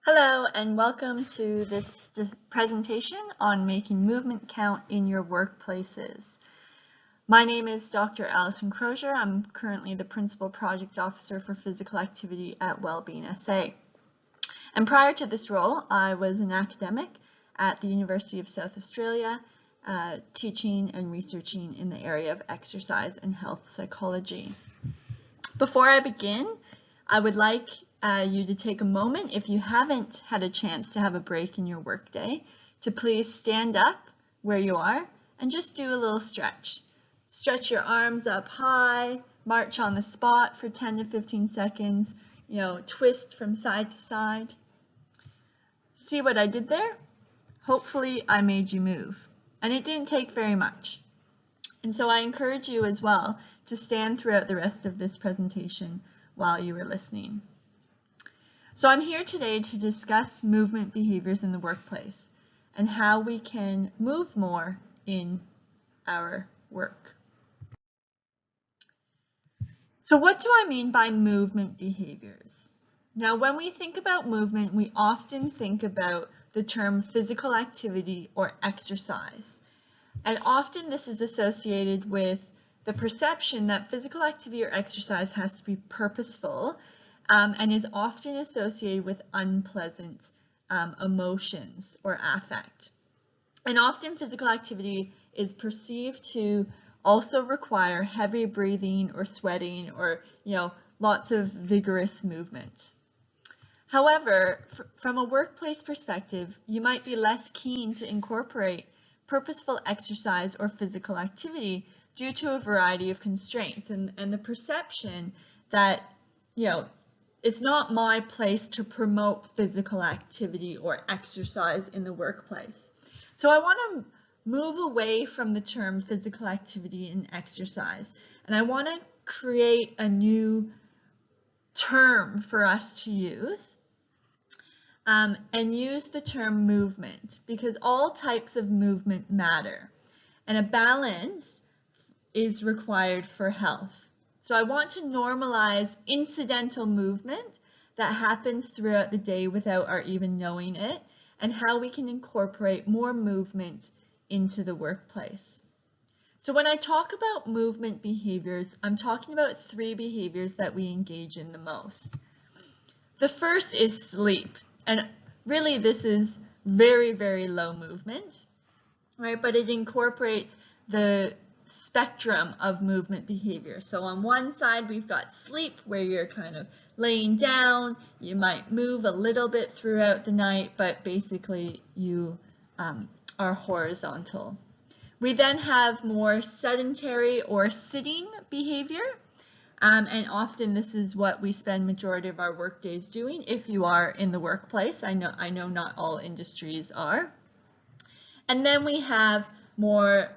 Hello and welcome to this presentation on making movement count in your workplaces. My name is Dr. Alyson Crozier. I'm currently the Principal Project Officer for Physical Activity at Wellbeing SA. And prior to this role, I was an academic at the University of South Australia, teaching and researching in the area of exercise and health psychology. Before I begin, I would like you to take a moment, if you haven't had a chance to have a break in your workday, to please stand up where you are and just do a little stretch. Stretch your arms up high, march on the spot for 10 to 15 seconds, twist from side to side. See what I did there? Hopefully I made you move, and it didn't take very much. And so I encourage you as well to stand throughout the rest of this presentation while you were listening. So I'm here today to discuss movement behaviors in the workplace and how we can move more in our work. So what do I mean by movement behaviors? Now, when we think about movement, we often think about the term physical activity or exercise. And often this is associated with the perception that physical activity or exercise has to be purposeful and is often associated with unpleasant emotions or affect. And often physical activity is perceived to also require heavy breathing or sweating or, lots of vigorous movement. However, from a workplace perspective, you might be less keen to incorporate purposeful exercise or physical activity due to a variety of constraints and the perception that, it's not my place to promote physical activity or exercise in the workplace. So I want to move away from the term physical activity and exercise, and I want to create a new term for us to use and use the term movement, because all types of movement matter and a balance is required for health. So I want to normalize incidental movement that happens throughout the day without our even knowing it, and how we can incorporate more movement into the workplace. So when I talk about movement behaviors, I'm talking about 3 behaviors that we engage in the most. The first is sleep, and really this is very, very low movement, right? But it incorporates the spectrum of movement behavior. So on one side, we've got sleep, where you're kind of laying down. You might move a little bit throughout the night, but basically you are horizontal. We then have more sedentary or sitting behavior. And often this is what we spend majority of our work days doing if you are in the workplace. I know not all industries are. And then we have more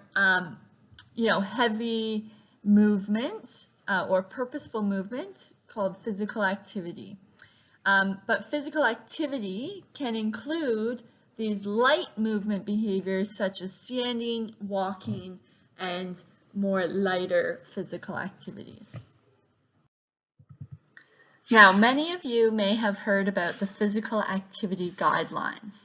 heavy movements or purposeful movements called physical activity. But physical activity can include these light movement behaviors such as standing, walking, and more lighter physical activities. Now, many of you may have heard about the physical activity guidelines.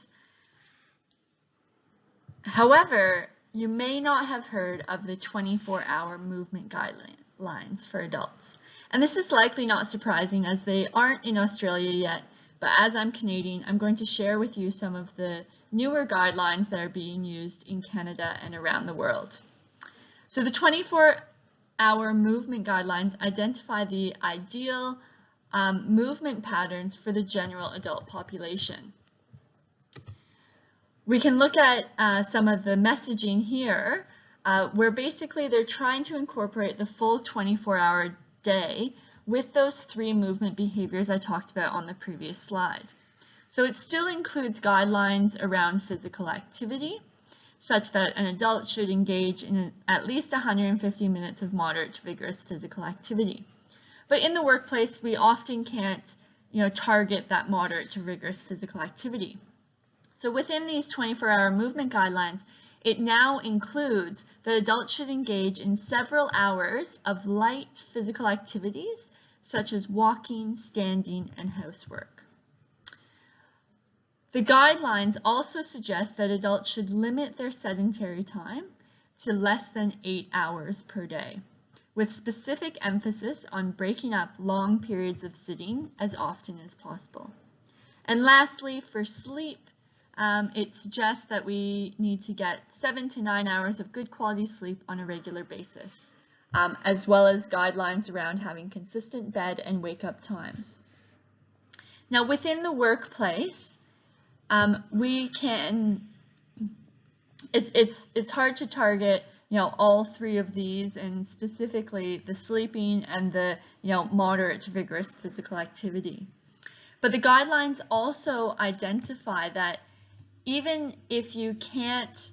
However, you may not have heard of the 24-hour movement guidelines for adults. And this is likely not surprising, as they aren't in Australia yet, but as I'm Canadian, I'm going to share with you some of the newer guidelines that are being used in Canada and around the world. So the 24-hour movement guidelines identify the ideal movement patterns for the general adult population. We can look at some of the messaging here, where basically they're trying to incorporate the full 24-hour day with those 3 movement behaviors I talked about on the previous slide. So it still includes guidelines around physical activity, such that an adult should engage in at least 150 minutes of moderate to vigorous physical activity. But in the workplace, we often can't, target that moderate to vigorous physical activity. So within these 24-hour movement guidelines, it now includes that adults should engage in several hours of light physical activities, such as walking, standing, and housework. The guidelines also suggest that adults should limit their sedentary time to less than 8 hours per day, with specific emphasis on breaking up long periods of sitting as often as possible. And lastly, for sleep, it suggests that we need to get 7 to 9 hours of good quality sleep on a regular basis, as well as guidelines around having consistent bed and wake up times. Now, within the workplace, it's hard to target, all three of these, and specifically the sleeping and the, moderate to vigorous physical activity. But the guidelines also identify that even if you can't,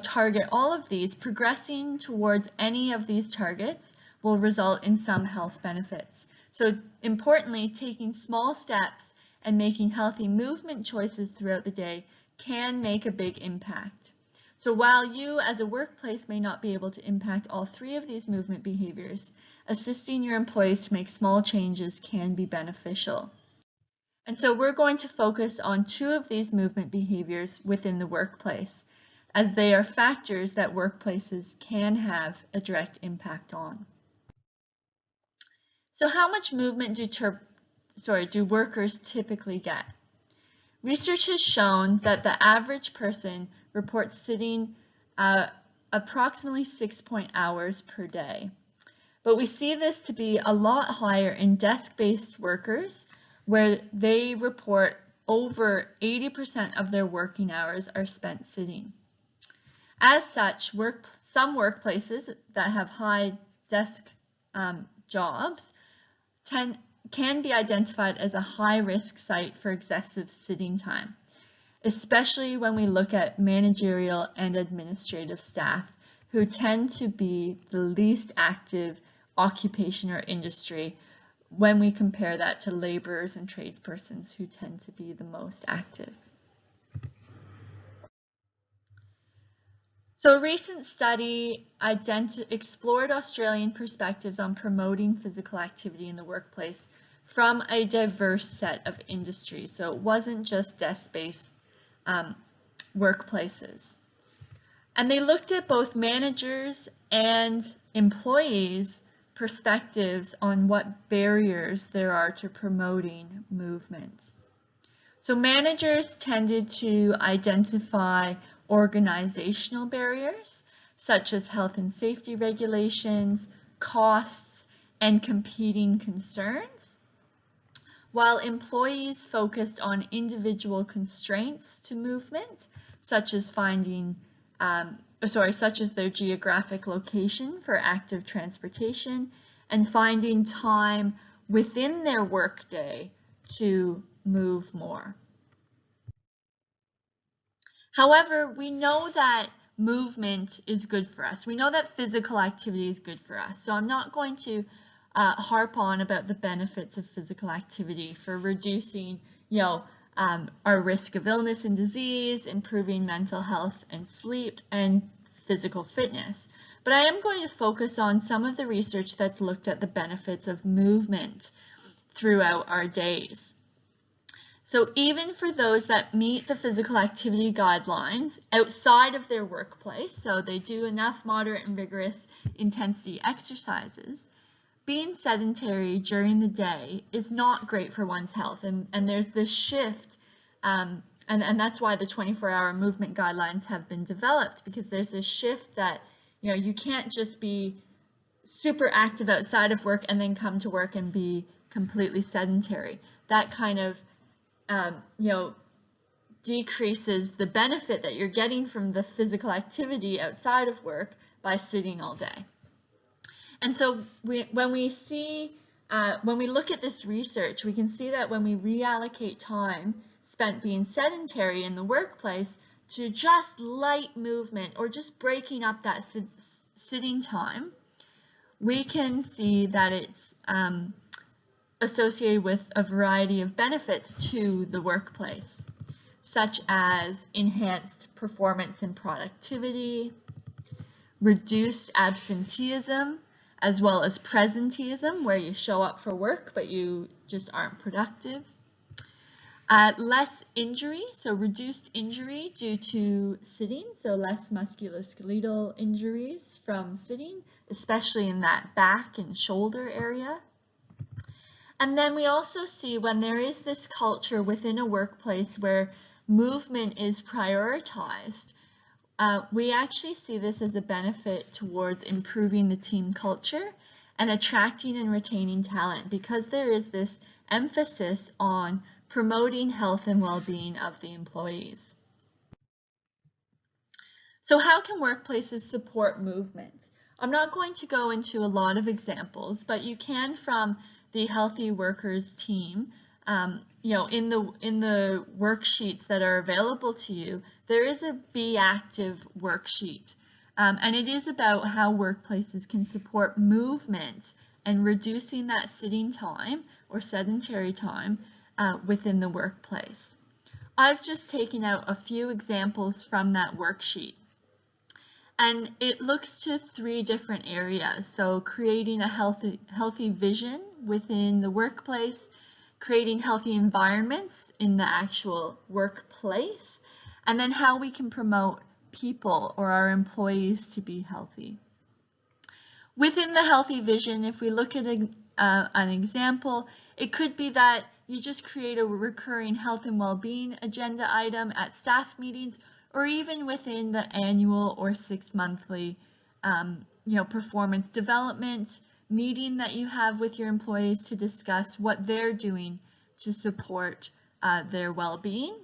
target all of these, progressing towards any of these targets will result in some health benefits. So importantly, taking small steps and making healthy movement choices throughout the day can make a big impact. So while you as a workplace may not be able to impact all three of these movement behaviors, assisting your employees to make small changes can be beneficial. And so we're going to focus on two of these movement behaviors within the workplace, as they are factors that workplaces can have a direct impact on. So how much movement do workers typically get? Research has shown that the average person reports sitting approximately 6 hours per day. But we see this to be a lot higher in desk-based workers, where they report over 80% of their working hours are spent sitting. As such, some workplaces that have high desk jobs can be identified as a high-risk site for excessive sitting time, especially when we look at managerial and administrative staff, who tend to be the least active occupation or industry when we compare that to laborers and tradespersons, who tend to be the most active. So a recent study explored Australian perspectives on promoting physical activity in the workplace from a diverse set of industries. So it wasn't just desk-based workplaces. And they looked at both managers and employees' perspectives on what barriers there are to promoting movement. So managers tended to identify organizational barriers, such as health and safety regulations, costs, and competing concerns, while employees focused on individual constraints to movement, such as their geographic location for active transportation, and finding time within their workday to move more. However, we know that movement is good for us. We know that physical activity is good for us. So I'm not going to harp on about the benefits of physical activity for reducing, our risk of illness and disease, improving mental health and sleep, and physical fitness. But I am going to focus on some of the research that's looked at the benefits of movement throughout our days. So even for those that meet the physical activity guidelines outside of their workplace, so they do enough moderate and vigorous intensity exercises, being sedentary during the day is not great for one's health. And there's this shift, and that's why the 24-hour movement guidelines have been developed, because there's this shift that, you can't just be super active outside of work and then come to work and be completely sedentary. That kind of decreases the benefit that you're getting from the physical activity outside of work by sitting all day. And so when we look at this research, we can see that when we reallocate time spent being sedentary in the workplace to just light movement or just breaking up that sitting time, we can see that it's associated with a variety of benefits to the workplace, such as enhanced performance and productivity, reduced absenteeism, as well as presenteeism, where you show up for work but you just aren't productive, Less injury, so reduced injury due to sitting, so less musculoskeletal injuries from sitting, especially in that back and shoulder area. And then we also see when there is this culture within a workplace where movement is prioritized, we actually see this as a benefit towards improving the team culture and attracting and retaining talent, because there is this emphasis on promoting health and well-being of the employees. So how can workplaces support movement? I'm not going to go into a lot of examples, but you can from the Healthy Workers team. You know, in the worksheets that are available to you, there is a Be Active worksheet, and it is about how workplaces can support movement and reducing that sitting time or sedentary time within the workplace. I've just taken out a few examples from that worksheet, and it looks to 3 different areas. So creating a healthy vision within the workplace, creating healthy environments in the actual workplace, and then how we can promote people or our employees to be healthy. Within the healthy vision, if we look at an example, it could be that you just create a recurring health and well-being agenda item at staff meetings, or even within the annual or 6-monthly performance development meeting that you have with your employees to discuss what they're doing to support their well-being.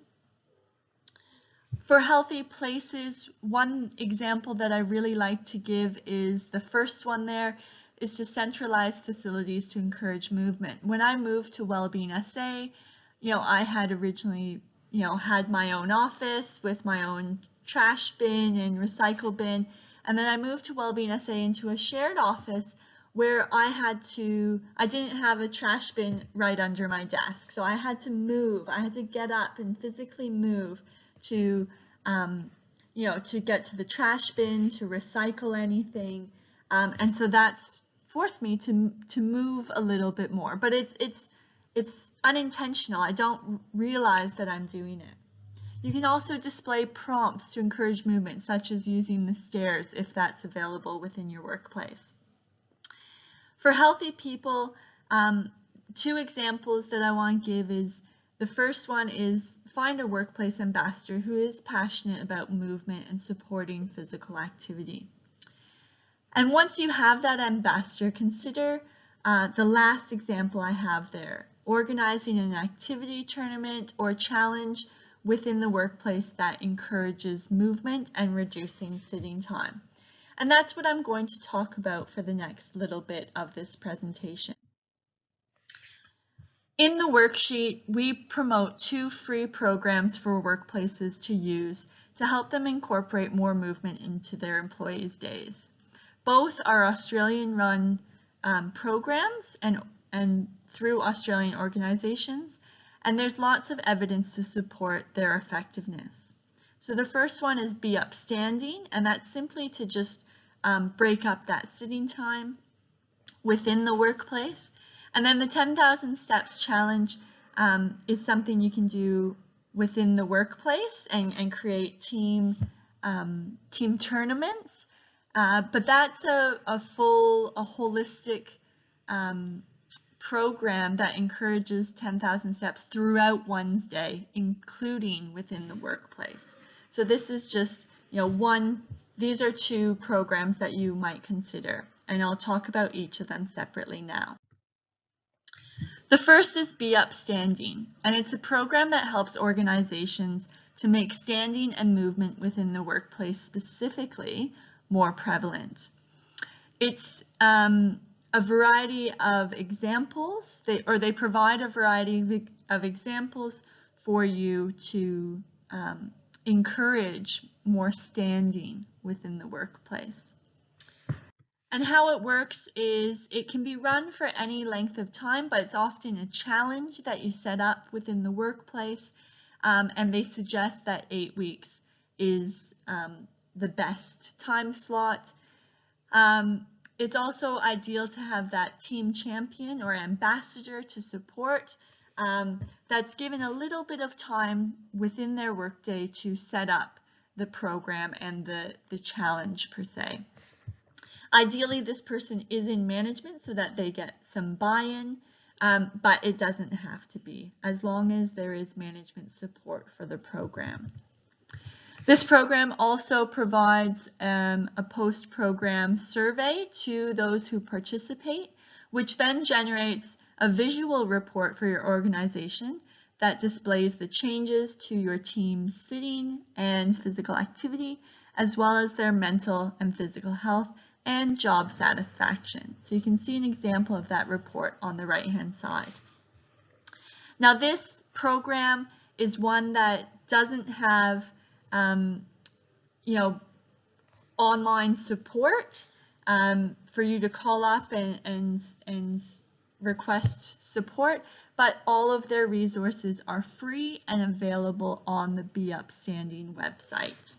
For healthy places, one example that I really like to give is the first one there, is to centralize facilities to encourage movement. When I moved to Wellbeing SA, I had originally, had my own office with my own trash bin and recycle bin, and then I moved to Wellbeing SA into a shared office where I didn't have a trash bin right under my desk, so I had to move. I had to get up and physically move to to get to the trash bin, to recycle anything, and so that's forced me to move a little bit more. But it's unintentional. I don't realize that I'm doing it. You can also display prompts to encourage movement, such as using the stairs if that's available within your workplace. For healthy people, 2 examples that I want to give is, the first one is find a workplace ambassador who is passionate about movement and supporting physical activity. And once you have that ambassador, consider the last example I have there, organizing an activity tournament or challenge within the workplace that encourages movement and reducing sitting time. And that's what I'm going to talk about for the next little bit of this presentation. In the worksheet, we promote 2 free programs for workplaces to use to help them incorporate more movement into their employees' days. Both are Australian-run programs and through Australian organizations, and there's lots of evidence to support their effectiveness. So the first one is Be Upstanding, and that's simply to just break up that sitting time within the workplace. And then the 10,000 Steps Challenge is something you can do within the workplace and create team tournaments. But that's a holistic program that encourages 10,000 steps throughout one's day, including within the workplace. So this is just, these are 2 programs that you might consider, and I'll talk about each of them separately now. The first is Be Upstanding, and it's a program that helps organizations to make standing and movement within the workplace specifically more prevalent. It's a variety of examples, they provide a variety of examples for you to encourage more standing within the workplace. And how it works is it can be run for any length of time, but it's often a challenge that you set up within the workplace, and they suggest that 8 weeks is the best time slot. It's also ideal to have that team champion or ambassador to support that's given a little bit of time within their workday to set up the program and the challenge per se. Ideally, this person is in management so that they get some buy-in, but it doesn't have to be, as long as there is management support for the program. This program also provides a post-program survey to those who participate, which then generates a visual report for your organization that displays the changes to your team's sitting and physical activity, as well as their mental and physical health and job satisfaction. So you can see an example of that report on the right-hand side. Now, this program is one that doesn't have online support for you to call up and request support, but all of their resources are free and available on the Be Upstanding website.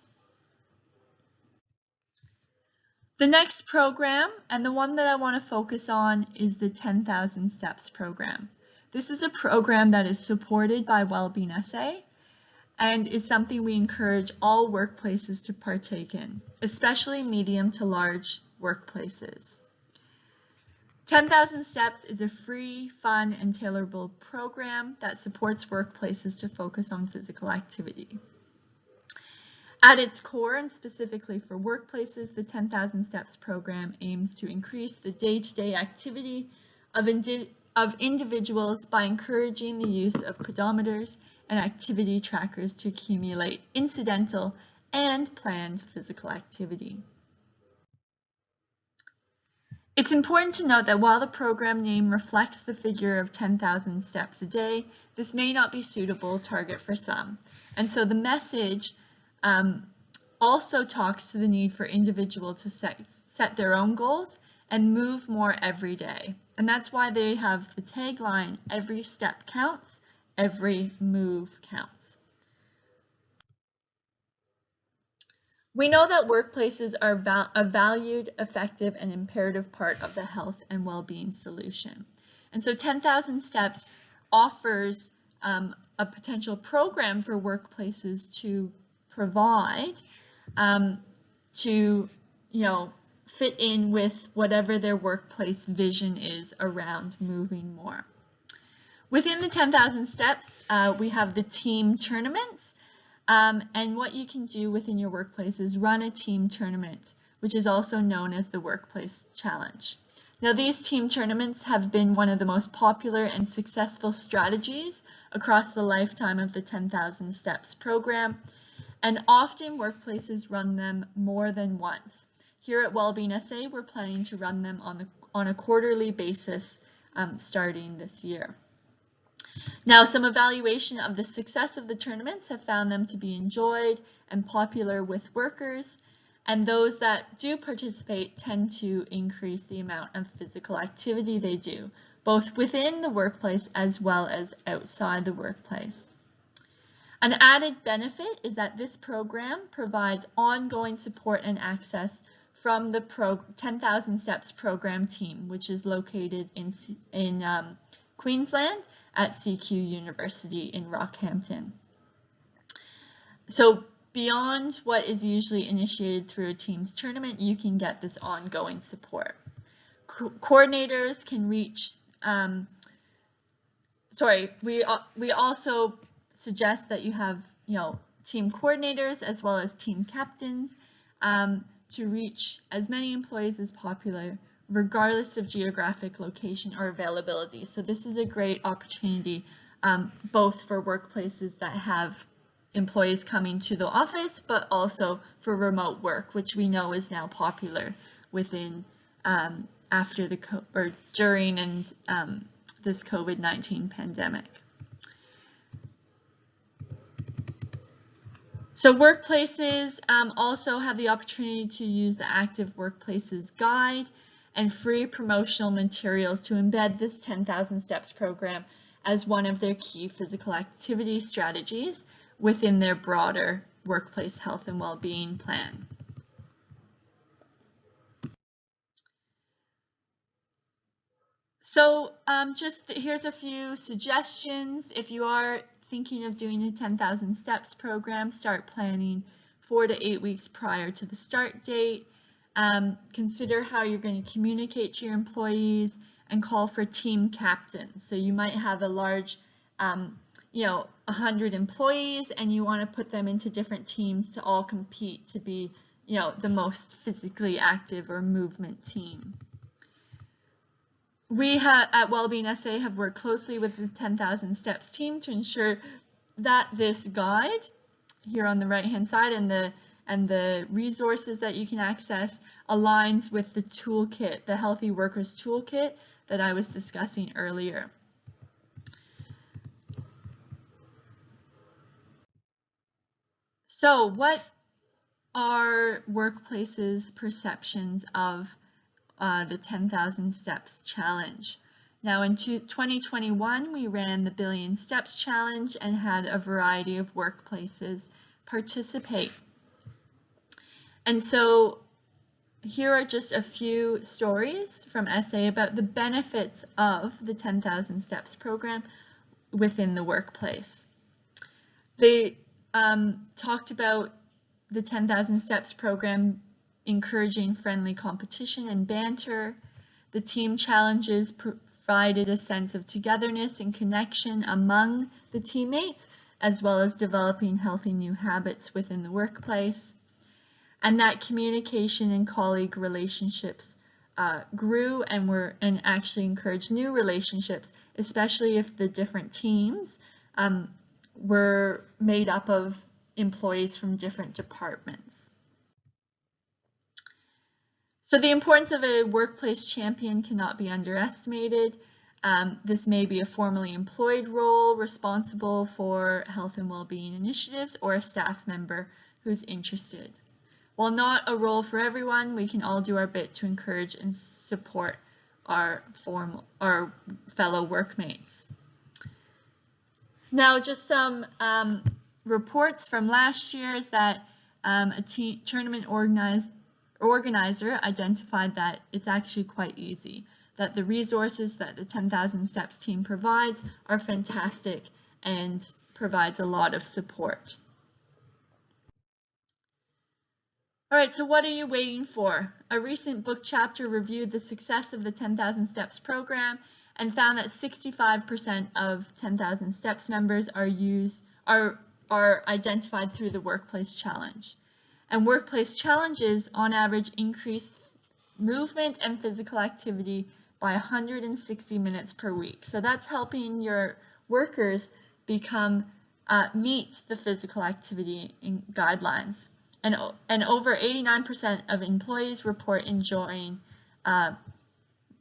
The next program, and the one that I want to focus on, is the 10,000 Steps program. This is a program that is supported by Wellbeing SA and is something we encourage all workplaces to partake in, especially medium to large workplaces. 10,000 Steps is a free, fun, and tailorable program that supports workplaces to focus on physical activity. At its core, and specifically for workplaces, the 10,000 Steps program aims to increase the day-to-day activity of individuals by encouraging the use of pedometers and activity trackers to accumulate incidental and planned physical activity. It's important to note that while the program name reflects the figure of 10,000 steps a day, this may not be suitable target for some. And so the message also talks to the need for individuals to set their own goals and move more every day. And that's why they have the tagline, "Every step counts, every move counts." We know that workplaces are a valued, effective, and imperative part of the health and well-being solution. And so 10,000 Steps offers a potential program for workplaces to provide to fit in with whatever their workplace vision is around moving more. Within the 10,000 Steps, we have the team tournaments. And what you can do within your workplace is run a team tournament, which is also known as the Workplace Challenge. Now, these team tournaments have been one of the most popular and successful strategies across the lifetime of the 10,000 Steps program, and often workplaces run them more than once. Here at Wellbeing SA, we're planning to run them on a quarterly basis starting this year. Now, some evaluation of the success of the tournaments have found them to be enjoyed and popular with workers, and those that do participate tend to increase the amount of physical activity they do, both within the workplace as well as outside the workplace. An added benefit is that this program provides ongoing support and access from the 10,000 Steps program team, which is located in Queensland at CQ University in Rockhampton. So beyond what is usually initiated through a team's tournament, you can get this ongoing support. Coordinators can reach, we also suggest that you have, team coordinators as well as team captains to reach as many employees as possible, regardless of geographic location or availability. So this is a great opportunity both for workplaces that have employees coming to the office, but also for remote work, which we know is now popular within during and this COVID-19 pandemic. So workplaces also have the opportunity to use the Active Workplaces Guide and free promotional materials to embed this 10,000 Steps program as one of their key physical activity strategies within their broader workplace health and well-being plan. So here's a few suggestions. If you are thinking of doing a 10,000 steps program, start planning 4 to 8 weeks prior to the start date. Consider how you're going to communicate to your employees and call for team captains. So you might have a large, 100 employees, and you want to put them into different teams to all compete to be, the most physically active or movement team. We at Wellbeing SA have worked closely with the 10,000 Steps team to ensure that this guide here on the right-hand side and the resources that you can access aligns with the toolkit, the Healthy Workers Toolkit that I was discussing earlier. So what are workplaces' perceptions of the 10,000 Steps Challenge? Now in 2021, we ran the Billion Steps Challenge and had a variety of workplaces participate. And so here are just a few stories from SA about the benefits of the 10,000 Steps program within the workplace. They talked about the 10,000 Steps program encouraging friendly competition and banter. The team challenges provided a sense of togetherness and connection among the teammates, as well as developing healthy new habits within the workplace. And that communication and colleague relationships grew and actually encouraged new relationships, especially if the different teams were made up of employees from different departments. So the importance of a workplace champion cannot be underestimated. This may be a formally employed role responsible for health and well-being initiatives, or a staff member who's interested. While not a role for everyone, we can all do our bit to encourage and support our fellow workmates. Now, just some reports from last year is that a tournament organizer identified that it's actually quite easy, that the resources that the 10,000 Steps team provides are fantastic and provides a lot of support. All right, so what are you waiting for? A recent book chapter reviewed the success of the 10,000 Steps program and found that 65% of 10,000 Steps members are identified through the workplace challenge. And workplace challenges on average increase movement and physical activity by 160 minutes per week. So that's helping your workers meet the physical activity guidelines. And over 89% of employees report enjoying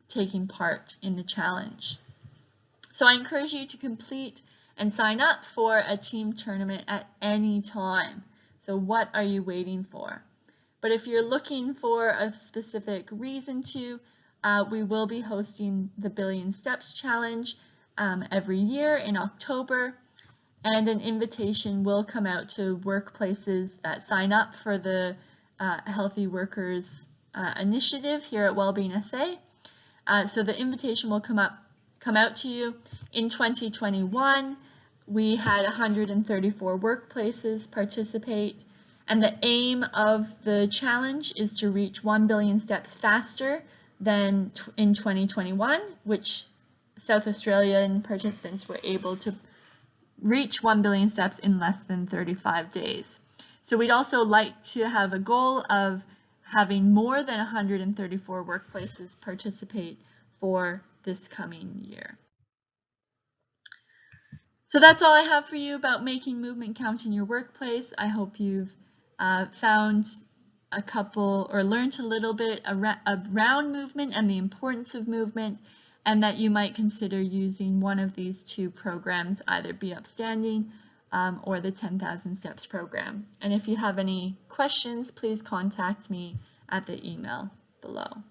taking part in the challenge. So I encourage you to complete and sign up for a team tournament at any time. So what are you waiting for? But if you're looking for a specific reason to, we will be hosting the Billion Steps Challenge every year in October. And an invitation will come out to workplaces that sign up for the Healthy Workers initiative here at Wellbeing SA. So the invitation will come out to you. In 2021, we had 134 workplaces participate, and the aim of the challenge is to reach 1 billion steps faster than in 2021, which South Australian participants were able to reach 1 billion steps in less than 35 days. So we'd also like to have a goal of having more than 134 workplaces participate for this coming year. So that's all I have for you about making movement count in your workplace. I hope you've found a couple or learned a little bit around movement and the importance of movement, and that you might consider using one of these two programs, either Be Upstanding or the 10,000 Steps program. And if you have any questions, please contact me at the email below.